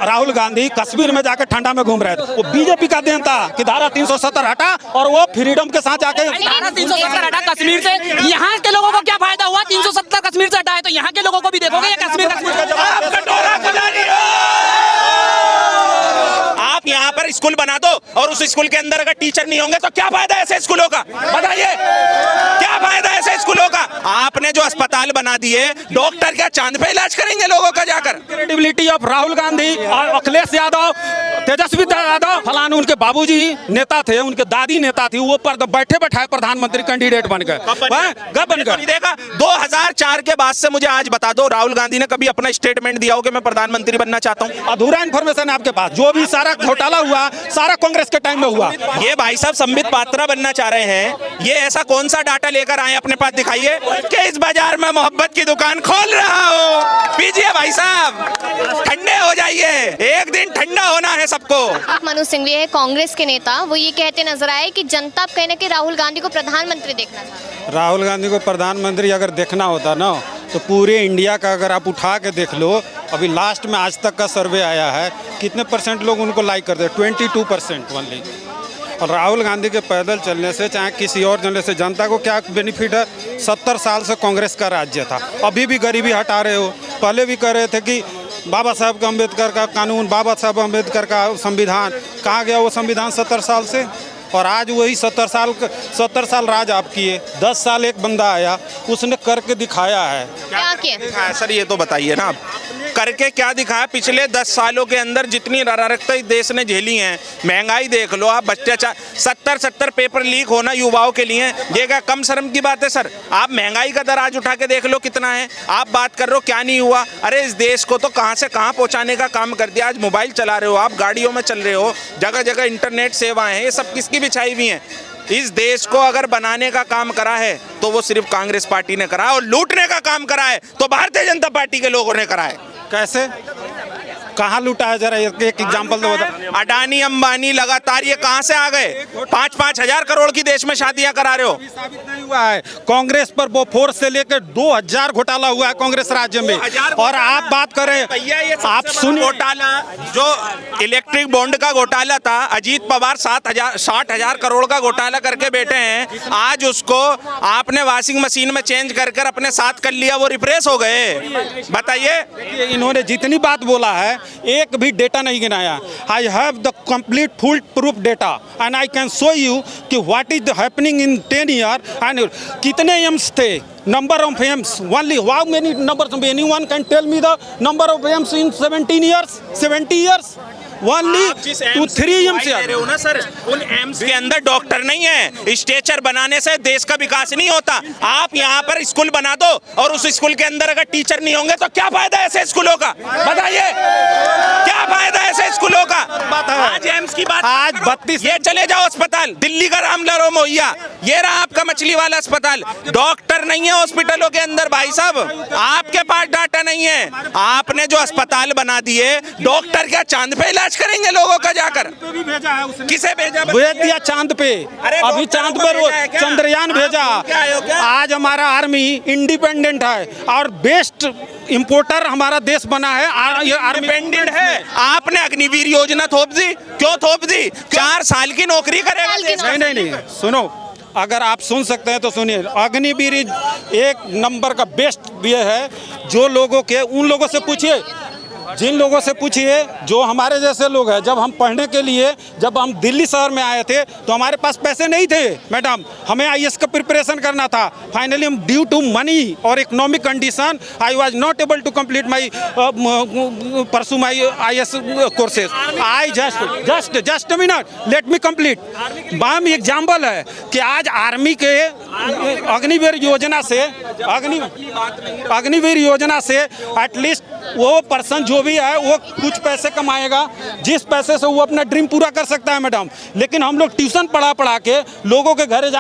राहुल गांधी कश्मीर में जाकर ठंडा में घूम रहे थे, वो बीजेपी का देन था कि धारा 370 हटा और वो फ्रीडम के साथ जाके धारा 370 हटा कश्मीर से। यहाँ के लोगों को क्या फायदा हुआ? 370 कश्मीर से हटाए तो यहाँ के लोगों को भी देखोगे या कश्मीर का जवाब? आप यहाँ पर स्कूल बना दो और उस स्कूल के अंदर अगर टीचर नहीं होंगे तो क्या फायदा ऐसे स्कूलों का? बताइए क्या फायदा ऐसे स्कूलों का? आपने जो अस्पताल बना दिए, डॉक्टर क्या चांद पे इलाज करेंगे लोगों का जाकर? क्रेडिबिलिटी ऑफ राहुल गांधी और अखिलेश यादव, तेजस्वी यादव फलान, उनके बाबूजी नेता थे, उनके दादी नेता थी, वो पर बैठे बैठाए प्रधानमंत्री कैंडिडेट बन गए। बन गए। देखा 2004 के बाद से मुझे आज बता दो राहुल गांधी ने कभी अपना स्टेटमेंट दिया हो कि मैं प्रधानमंत्री बनना चाहता हूँ? अधूरा इन्फॉर्मेशन है आपके पास। जो भी सारा घोटाला हुआ सारा कांग्रेस के टाइम में हुआ। ये भाई साहब संबित पात्रा बनना चाह रहे हैं, ये ऐसा कौन सा डाटा लेकर आए अपने पास दिखाइए कि इस बाजार में मोहब्बत की दुकान खोल रहा हो। पीजिए भाई साहब, ठंडे हो जाइए, एक दिन ठंडा होना है सबको। मनोज सिंघवी है कांग्रेस के नेता, वो ये कहते नजर आए कि जनता अब कहने के राहुल गांधी को प्रधानमंत्री देखना चाहती है। राहुल गांधी को प्रधानमंत्री अगर देखना होता ना तो पूरे इंडिया का अगर आप उठा के देख लो, अभी लास्ट में आज तक का सर्वे आया है, कितने परसेंट लोग उनको लाइक करते हैं? 22% ओनली। और राहुल गांधी के पैदल चलने से चाहे किसी और चलने से जनता को क्या बेनिफिट है? 70 साल से कांग्रेस का राज्य था, अभी भी गरीबी हटा रहे हो। पहले भी कह रहे थे कि बाबा साहब अम्बेडकर का कानून, बाबा साहब अम्बेडकर का संविधान, कहाँ गया वो संविधान 70 साल से? और आज वही 70 साल राज आप किए, 10 साल एक बंदा आया उसने करके दिखाया है। क्या किया सर ये तो बताइए ना, आप करके क्या दिखाया? पिछले 10 सालों के अंदर जितनी अरारकता इस देश ने झेली है, महंगाई देख लो आप, बच्चे 70 पेपर लीक होना युवाओं के लिए, ये क्या कम शर्म की बात है सर? आप महंगाई का दर आज उठा के देख लो कितना है, आप बात कर रहे हो क्या नहीं हुआ? अरे इस देश को तो कहाँ से कहाँ पहुँचाने का काम कर दिया। आज मोबाइल चला रहे हो आप, गाड़ियों में चल रहे हो, जगह जगह इंटरनेट सेवाएं हैं, ये सब किसकी बिछाई हुई हैं? इस देश को अगर बनाने का काम करा है तो वो सिर्फ कांग्रेस पार्टी ने करा है, और लूटने का काम करा है तो भारतीय जनता पार्टी के लोगों ने करा है। कैसे, कहाँ लूटा है? जरा एक एग्जांपल दो। अडानी अंबानी लगातार ये कहाँ से आ गए? 5-5 हजार करोड़ की देश में शादियां करा रहे हो। साबित नहीं हुआ है। कांग्रेस पर वो फोर्स से लेकर 2000 घोटाला हुआ है कांग्रेस राज्य में। और आप बात करें, आप सुनिए, घोटाला जो इलेक्ट्रिक बॉन्ड का घोटाला था, अजीत पवार 60 हजार करोड़ का घोटाला करके बैठे हैं, आज उसको आपने वॉशिंग मशीन में चेंज कर अपने साथ कर लिया, वो रिप्रेस हो गए। बताइए, इन्होंने जितनी बात बोला है एक भी डेटा नहीं गिनाया। I have the complete full proof data and I can show you कि what is happening in 10 year and कितने एम्स थे, number of AIIMS, only how many numbers, anyone can tell me the number of AIIMS in 70 years? Only 2-3 AIIMS हो ना sir. उन AIIMS के अंदर doctor नहीं है, स्ट्रेचर बनाने से देश का विकास नहीं होता। आप यहाँ पर स्कूल बना दो और उस स्कूल के अंदर अगर टीचर नहीं होंगे तो क्या फायदा ऐसे स्कूलों का? बताइए क्या फायदा ऐसे स्कूलों का? आज एम्स की बात, आज 32, ये चले जाओ अस्पताल, दिल्ली का रामलाल मोहिया, ये रहा आपका मछली वाला अस्पताल, डॉक्टर नहीं है हॉस्पिटलों के अंदर। भाई साहब आपके पास डाटा नहीं है, आपने जो अस्पताल बना दिए, डॉक्टर क्या चांद पे इलाज करेंगे लोगों का जाकर? किसे भेजा? भेज दिया चांद पे, अभी चांद पर चंद्रयान भेजा। आज हमारा आर्मी इंडिपेंडेंट है और बेस्ट इंपोर्टर हमारा देश बना है, ये आर्मी इंडिपेंडेंट है। आपने अग्निवीर योजना थोप दी, क्यों थोप दी? 4 साल की नौकरी करेगा। नहीं, सुनो, अगर आप सुन सकते हैं तो सुनिए। अग्निवीर एक नंबर का बेस्ट ये है, जो लोगों के, उन लोगों से पूछिए, जिन लोगों से पूछिए जो हमारे जैसे लोग हैं। जब हम पढ़ने के लिए, जब हम दिल्ली शहर में आए थे तो हमारे पास पैसे नहीं थे मैडम, हमें आईएएस का प्रिपरेशन करना था। फाइनली हम ड्यू टू मनी और economic condition I was not able to complete my pursue my IAS courses. I just minute, let me complete. बाम एग्जाम्पल है कि आज आर्मी के अग्निवीर योजना से एटलीस्ट वो पर्सन जो भी है वो कुछ पैसे कमाएगा, जिस पैसे से वो अपना ड्रीम पूरा कर सकता है मैडम। लेकिन हम लोग ट्यूशन पढ़ा के लोगों के घर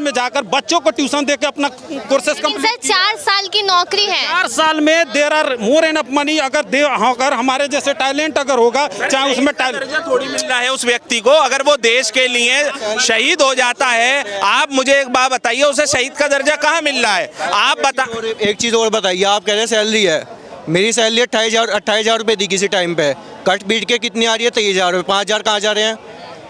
में जाकर बच्चों को ट्यूशन देके अपना कोर्सेज कंप्लीट। 4 साल की नौकरी है, 4 साल में there are more enough money. अगर हमारे जैसे टैलेंट अगर होगा, चाहे उसमें टैलेंट थोड़ी मिल रहा है उस व्यक्ति को, अगर वो देश के लिए शहीद हो जाता है, आप मुझे एक बात बताइए, उसे शहीद का दर्जा कहाँ मिल रहा है? आप बता। एक चीज और बताइए, आप कह रहे हैं सैलरी है, मेरी सैलरी 28,000 रुपये थी किसी टाइम पे, कट पीट के कितनी आ रही है? 23,000 रुपये। 5,000 कहाँ जा रहे हैं?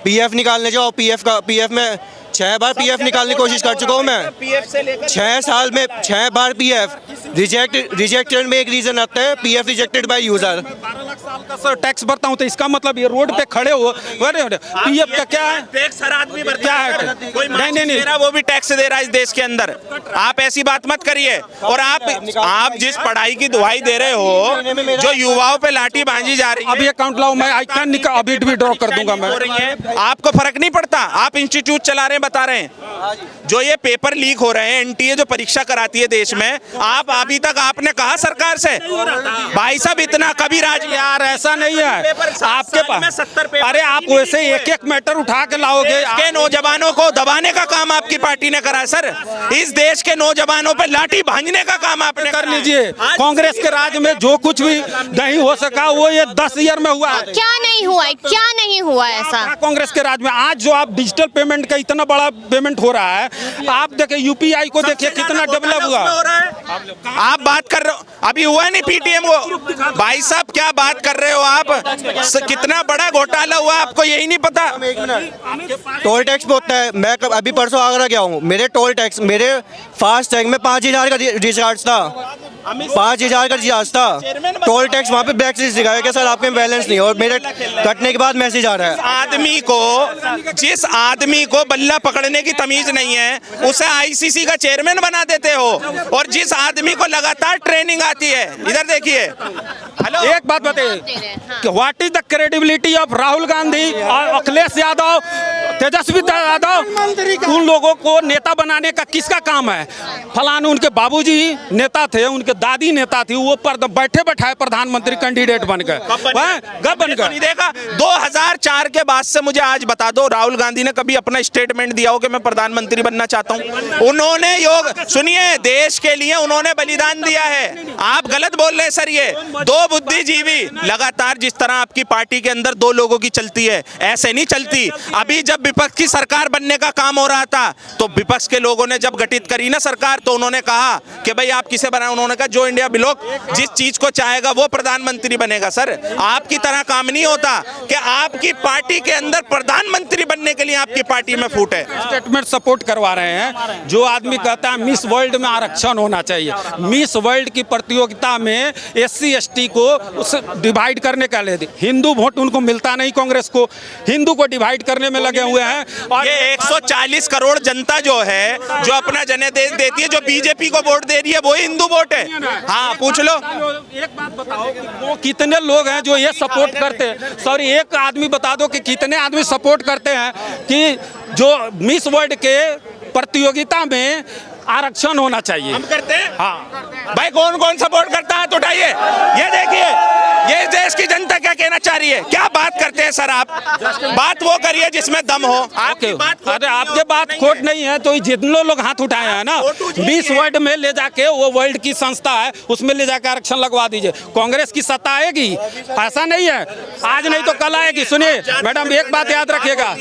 पीएफ निकालने जाओ, पीएफ में 6 बार पीएफ निकालने की कोशिश कर चुका हूँ मैं। पीएफ से लेकर 6 साल में 6 बार पीएफ रिजेक्टेड में एक रीजन आता है, PF rejected by user. 12 lakh साल का सर टैक्स भरता हूँ, तो इसका मतलब ये रोड पे खड़े हो पीएफ का क्या है? टैक्स हर आदमी भरता क्या है है? सर। कोई नहीं, नहीं, दे रहा वो भी टैक्स दे रहा है इस देश के अंदर। आप ऐसी बात मत करिए। और आप जिस पढ़ाई की दुहाई दे रहे हो, जो युवाओं पे लाठी बांधी जा रही है, अभी अकाउंट लाओ, मैं आई कैन निकाल, अभी विड्रॉ कर दूंगा मैं। हो रही है, आपको फर्क नहीं पड़ता। आप इंस्टीट्यूट चला रहे हैं, बता रहे हैं जो ये पेपर लीक हो रहे हैं, एनटीए जो परीक्षा कराती है देश में, आप अभी तक आपने कहा सरकार से भाई साहब इतना कभी राज यार ऐसा नहीं है आपके पास। 70 पेपर अरे आप वैसे एक मैटर उठा के लाओगे। के नौजवानों को दबाने का काम आपकी पार्टी ने करा है सर। इस देश के नौजवानों पे लाठी भांजने का काम आपने कर करा है। लीजिए। कांग्रेस के राज में जो कुछ भी नहीं हो सका वो ये 10 ईयर में हुआ है। क्या नहीं हुआ है, क्या नहीं हुआ है ऐसा? कांग्रेस के राज में आज जो आप डिजिटल पेमेंट का इतना बड़ा पेमेंट हो रहा है, आप देखिए यूपीआई को देखिए कितना डेवलप हुआ। आप बात कर रहे हो, अभी हुआ नहीं पीटीएम को। भाई साहब क्या बात कर रहे हो आप? कितना बड़ा घोटाला हुआ आपको यही नहीं पता? टोल टैक्स पे होता है। मैं अभी परसों आगरा गया हूँ, मेरे टोल टैक्स, मेरे फास्ट टैग में 5,000 का रिचार्ज था, 5,000 का रिचार्ज था। टोल टैक्स वहाँ पे ब्लैक लिस्ट दिखाया कि सर आपके बैलेंस नहीं, और मेरे कटने के बाद मैसेज आ रहा है। जिस आदमी को बल्ला पकड़ने की तमीज नहीं है उसे आईसीसी का चेयरमैन बना देते हो, और जिस आदमी को लगातार ट्रेनिंग आती है, इधर देखिए। हेलो, एक बात बताइए कि what is the credibility of Rahul Gandhi और अखिलेश यादव, तेजस्वी यादव? उन लोगों को नेता बनाने का किसका काम है? फलाने उनके बाबूजी नेता थे, उनके दादी नेता थी, वो बैठे बैठाए प्रधानमंत्री कैंडिडेट बन गए, गब बन गए। नहीं देखा 2004 के बाद से मुझे आज बता दो राहुल गांधी ने कभी अपना स्टेटमेंट दिया हो कि मैं प्रधानमंत्री बनना चाहता हूं? उन्होंने सुनिए, देश के लिए उन्होंने बलिदान दिया है। आप गलत बोल रहे हैं सर। ये दो बुद्धिजीवी लगातार, जिस तरह आपकी पार्टी के अंदर 2 लोगों की चलती है, ऐसे नहीं चलती। अभी जब विपक्ष की सरकार बनने का काम हो रहा था, तो विपक्ष के लोगों ने जब गठित करी ना सरकार, तो उन्होंने कहा कि भाई आप किसे बनाए? उन्होंने कहा जो इंडिया ब्लॉक जिस चीज को चाहेगा वो प्रधानमंत्री बनेगा। सर आपकी तरह काम नहीं होता कि आपकी पार्टी के अंदर प्रधानमंत्री बनने के लिए आपकी पार्टी में फूट है। स्टेटमेंट सपोर्ट करवा रहे हैं। जो आदमी कहता है मिस वर्ल्ड में आरक्षण होना चाहिए, मिस वर्ल्ड की प्रतियोगिता में SC ST को डिवाइड करने का ले दी। हिंदू वोट उनको मिलता नहीं, कांग्रेस को हिंदू को डिवाइड करने में लगे हुए हैं। और ये 140 करोड़ जनता जो है, जो अपना जनादेश देती है, जो बीजेपी को वोट दे रही है, वो हिंदू वोट है। हाँ पूछ लो। एक बात बताओ कि वो कितने लोग हैं जो ये सपोर्ट करते हैं? सॉरी, एक आदमी बता दो कि कितने आदमी सपोर्ट करते हैं कि जो मिस वर्ल्ड के प्रतियोगिता में आरक्षण होना चाहिए? हम करते हैं। हाँ भाई कौन कौन सपोर्ट करता है तो उठाइए। ये देखिए, ये देश की जनता क्या कहना चाह रही है। क्या बात करते हैं सर आप? बात वो करिए जिसमें दम हो। आपकी बात अरे आपके बात खोट नहीं है, तो जितने लोग हाथ उठाए हैं ना, मिस वर्ल्ड में ले जाके, वो वर्ल्ड की संस्था है, उसमें ले जाके आरक्षण लगवा दीजिए। कांग्रेस की सत्ता आएगी, ऐसा नहीं है, आज नहीं तो कल आएगी। सुनिए मैडम, एक बात याद रखिएगा,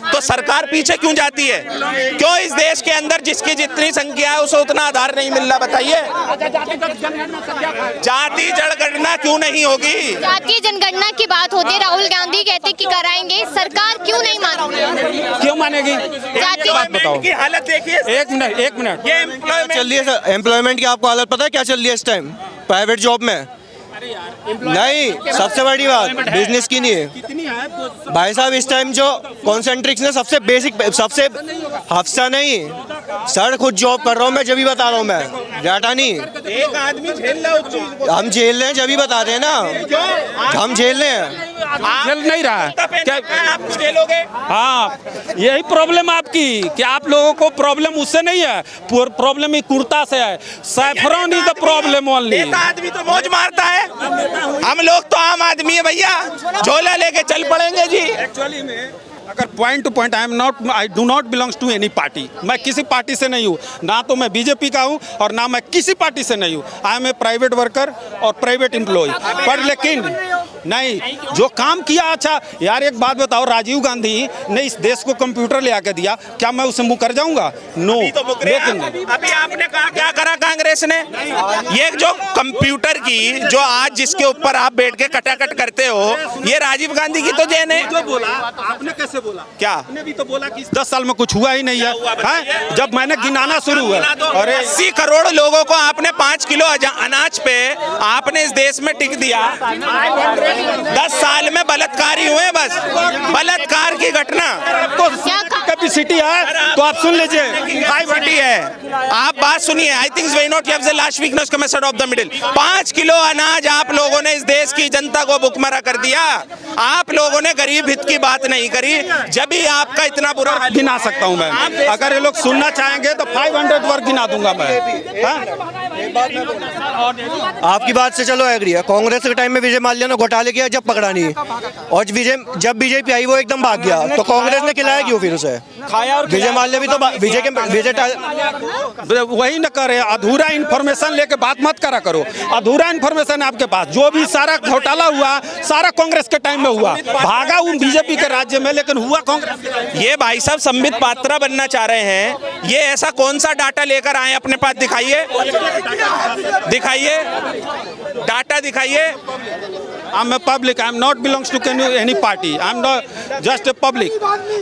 तो सरकार पीछे क्यों जाती है? क्यों इस देश के अंदर जिसकी जितनी संख्या है उसे उतना आधार नहीं मिल रहा? बताइए, जाति जनगणना क्यों नहीं होगी? जातीय जनगणना की बात होती है, राहुल गांधी कहते कि कराएंगे, सरकार क्यों नहीं मानेगी? क्यों मानेगी? जातीय बताओ की हालत देखिए। एक मिनट। ये एम्प्लॉयमेंट चल रही है सर, एम्प्लॉयमेंट की आपको हालत पता है क्या चल रही है इस टाइम प्राइवेट जॉब में? नहीं, सबसे बड़ी बात बिजनेस की नहीं है भाई साहब। इस टाइम जो कॉन्सेंट्रिक्स ने सबसे बेसिक, सबसे हफ्ता नहीं सर, खुद जॉब कर रहा हूँ मैं, जब भी बता रहा हूँ मैं, डाटा नहीं। एक आदमी झेल रहा है उस चीज को। हम झेल रहे हैं, जब भी बता रहे हैं ना, हम झेल रहे हैं। झेल नहीं रहा है क्या? आप झेलोगे? हाँ, यही प्रॉब्लम आपकी, कि आप लोगों को प्रॉब्लम उससे नहीं है, प्रॉब्लम ही कुर्ता से है। Saffron is the problem only. नेता आदमी तो मौज मारता है, हम लोग तो आम आदमी है भैया, झोला लेके चल पड़ेंगे जी। एक्चुअली में अगर point to point, I do not belongs to any party. मैं किसी पार्टी से नहीं हूँ, ना तो मैं बीजेपी का हूँ और ना मैं किसी पार्टी से नहीं हूँ। I am a private worker और प्राइवेट एम्प्लॉय। पर लेकिन नहीं, जो काम किया अच्छा यार। एक बात बताओ, राजीव गांधी ने इस देश को कंप्यूटर ले आके दिया, क्या मैं उससे मुकर जाऊंगा? नो। लेकिन अभी आपने कहा क्या करा कांग्रेस ने? ये जो कंप्यूटर की जो आज जिसके ऊपर आप बैठ के कटाकट करते हो, ये राजीव गांधी की तो देन है। जो बोला आपने कैसे बोला? क्या आपने भी तो बोला कि 10 साल में कुछ हुआ ही नहीं है, जब मैंने गिनाना शुरू हुआ। अरे 80 करोड़ लोगों को आपने 5 किलो अनाज पे आपने इस देश में टिक दिया। 10 साल में बलात्कारी हुए, बस बलात्कार की घटना। कैपेसिटी है तो आप सुन लीजिए। 540 है। आप बात सुनिए। I think we not have the last weakness का method of the middle. 5 kilo अनाज आप लोगों ने इस देश की जनता को भुखमरा कर दिया। आप लोगों ने गरीब हित की बात नहीं करी। जब भी आपका इतना बुरा हाल, गिना सकता हूं मैं, अगर ये लोग सुनना चाहेंगे तो 500 वर्ग गिना दूंगा मैं। आपकी बात से चलो एग्री है। कांग्रेस के टाइम में विजय माल्या ने घोटाले किया, जब पकड़ा नहीं, और जब बीजेपी आई वो एकदम भाग गया, तो कांग्रेस ने खिलाया क्यों फिर उसे? खाया और विजय माल्या भी तो वही न करे। अधूरा इन्फॉर्मेशन लेके बात मत करा करो। अधूरा इन्फॉर्मेशन है आपके पास। जो भी सारा घोटाला हुआ सारा कांग्रेस के टाइम में हुआ, भागा बीजेपी के राज्य में, लेकिन हुआ कांग्रेस। ये भाई साहब संबित पात्रा बनना चाह रहे हैं। ये ऐसा कौन सा डाटा लेकर आए अपने पास? दिखाइए, दिखाइए डाटा, दिखाइए। I'm a public. I'm not belongs to any party. I'm not just a public.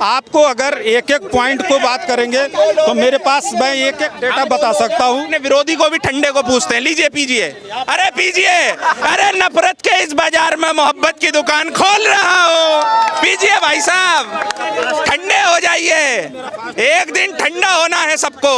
आपको अगर एक एक पॉइंट को बात करेंगे तो मेरे पास मैं एक एक डेटा बता सकता हूँ। अपने विरोधी को भी ठंडे को पूछते हैं, लीजिए पीजिए। अरे पीजिए। अरे नफरत के इस बाजार में मोहब्बत की दुकान खोल रहा हो, पीजिए भाई साहब, ठंडे हो जाइए। एक दिन ठंडा होना है सबको।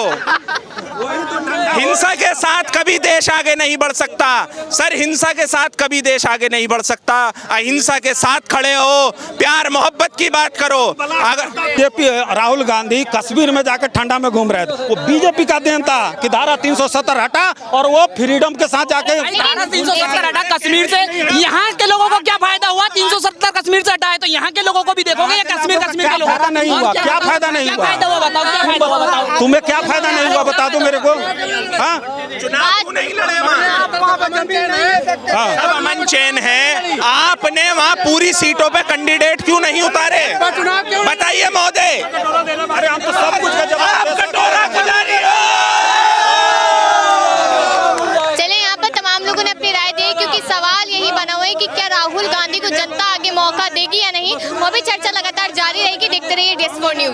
हिंसा के साथ कभी देश आगे नहीं बढ़ सकता सर। हिंसा के साथ कभी देश आगे नहीं बढ़ सकता। अहिंसा के साथ खड़े हो, प्यार मोहब्बत की बात करो। अगर बीजेपी राहुल गांधी कश्मीर में जाकर ठंडा में घूम रहे थे, वो बीजेपी का देन था कि धारा 370 हटा और वो फ्रीडम के साथ जाके धारा 370 हटा कश्मीर से। यहाँ के लोगों को क्या फायदा हुआ? 370 कश्मीर से हटाए तो यहाँ के लोगों को भी देखोगे या कश्मीर के लोगों फायदा नहीं हुआ? क्या फायदा नहीं हुआ? बताओ, क्या फायदा हुआ बताओ? तुम्हें क्या फायदा नहीं हुआ बता दो मेरे को। हाँ, चुनाव नहीं लड़े वहाँ, सब अमन चैन है। आपने वहाँ पूरी सीटों पे कैंडिडेट क्यों नहीं उतारे? बताइए महोदय। अरे हम तो सब कुछ का जवाब आप कटोरा खुदारी हो। चले, यहाँ पर तमाम लोगों ने अपनी राय दी, क्योंकि सवाल यही बना हुआ है कि क्या राहुल गांधी को जनता आगे मौका देगी या नहीं। वो भी चर्चा लगातार जारी रहेगी। देखते रहिए DS4 न्यूज़।